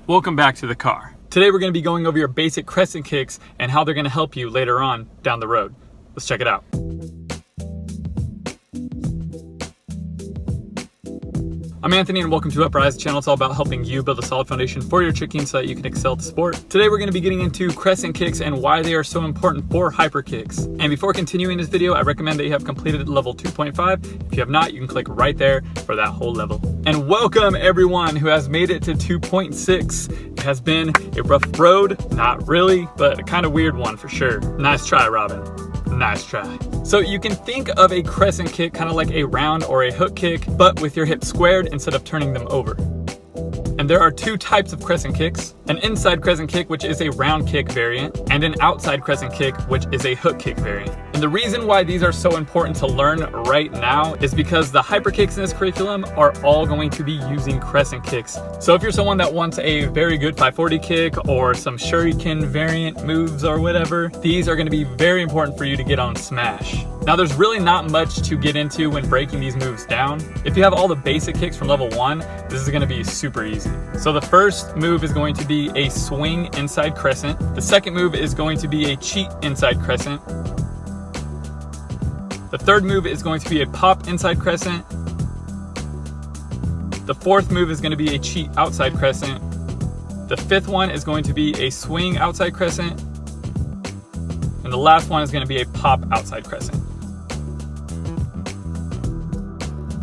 Welcome back to the car. Today we're going to be going over your basic crescent kicks and how they're going to help you later on down the road. Let's check it out. I'm Anthony and welcome to Upraiz, the channel. It's all about helping you build a solid foundation for your tricking so that you can excel at the sport. Today we're going to be getting into crescent kicks and why they are so important for hyper kicks. And before continuing this video, I recommend that you have completed level 2.5. If you have not, you can click right there for that whole level. And welcome everyone who has made it to 2.6. It has been a rough road, not really, but a kind of weird one for sure. Nice try, Robin. Nice try. So you can think of a crescent kick kind of like a round or a hook kick, but with your hips squared instead of turning them over. And there are two types of crescent kicks, an inside crescent kick, which is a round kick variant, and an outside crescent kick, which is a hook kick variant. And the reason why these are so important to learn right now is because the hyper kicks in this curriculum are all going to be using crescent kicks. So if you're someone that wants a very good 540 kick or some shuriken variant moves or whatever, these are going to be very important for you to get on smash. Now there's really not much to get into when breaking these moves down. If you have all the basic kicks from level 1, this is going to be super easy. So the first move is going to be a swing inside crescent. The second move is going to be a cheat inside crescent. The third move is going to be a pop inside crescent. The fourth move is going to be a cheat outside crescent. The fifth one is going to be a swing outside crescent. And the last one is going to be a pop outside crescent.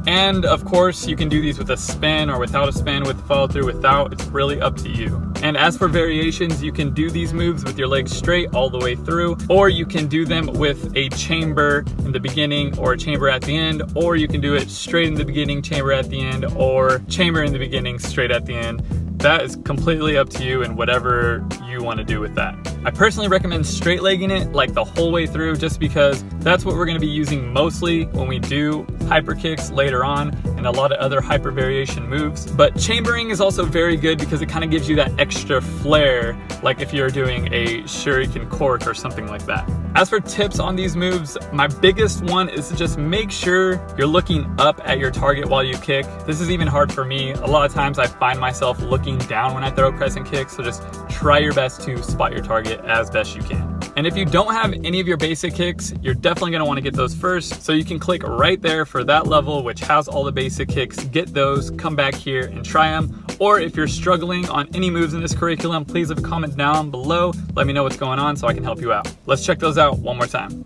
And of course, you can do these with a spin or without a spin, with follow through, without. It's really up to you. And as for variations, you can do these moves with your legs straight all the way through, or you can do them with a chamber in the beginning or a chamber at the end, or you can do it straight in the beginning, chamber at the end, or chamber in the beginning, straight at the end. That is completely up to you and whatever you want to do with that. I personally recommend straight legging it like the whole way through, just because that's what we're going to be using mostly when we do hyper kicks later on and a lot of other hyper variation moves. But chambering is also very good because it kind of gives you that extra flair, like if you're doing a shuriken cork or something like that. As for tips on these moves, my biggest one is to just make sure you're looking up at your target while you kick. This is even hard for me. A lot of times I find myself looking down when I throw crescent kicks, so just try your best to spot your target as best you can. And if you don't have any of your basic kicks, you're definitely going to want to get those first. So you can click right there for that level, which has all the basic kicks. Get those, come back here and try them. Or if you're struggling on any moves in this curriculum, please leave a comment down below. Let me know what's going on so I can help you out. Let's check those out one more time.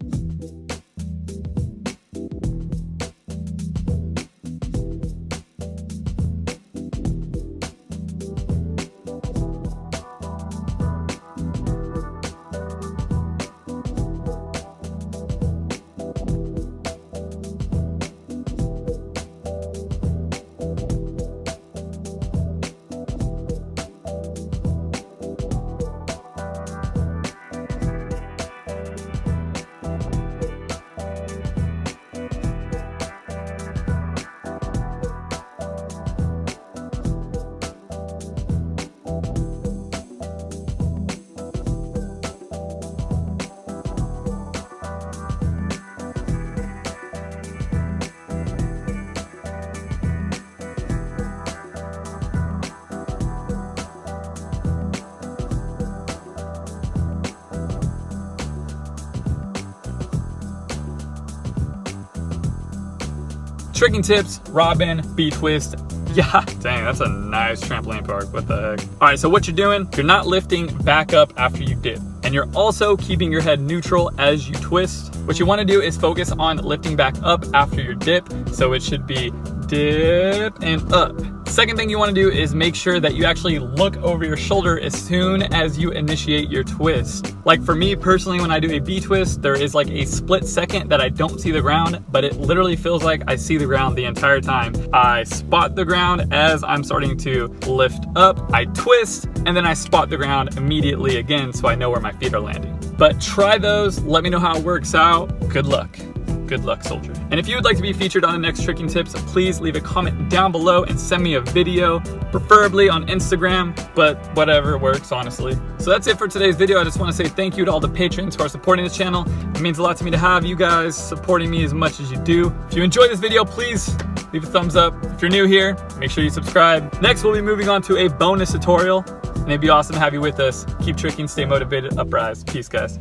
Tricking tips, Robin, B-twist. Yeah, dang, that's a nice trampoline park, what the heck. All right, so what you're doing, you're not lifting back up after you dip. And you're also keeping your head neutral as you twist. What you wanna do is focus on lifting back up after your dip. So it should be dip and up. Second thing you want to do is make sure that you actually look over your shoulder as soon as you initiate your twist. Like for me personally, when I do a B twist, there is like a split second that I don't see the ground, but it literally feels like I see the ground the entire time. I spot the ground as I'm starting to lift up, I twist, and then I spot the ground immediately again so I know where my feet are landing. But try those, let me know how it works out. Good luck. Good luck, soldier. And if you would like to be featured on the next tricking tips, please leave a comment down below and send me a video, preferably on Instagram, but whatever works, honestly. So that's it for today's video. I just want to say thank you to all the patrons who are supporting this channel. It means a lot to me to have you guys supporting me as much as you do. If you enjoyed this video, please leave a thumbs up. If you're new here, make sure you subscribe. Next, we'll be moving on to a bonus tutorial, and it'd be awesome to have you with us. Keep tricking, stay motivated, Upraiz. Peace, guys.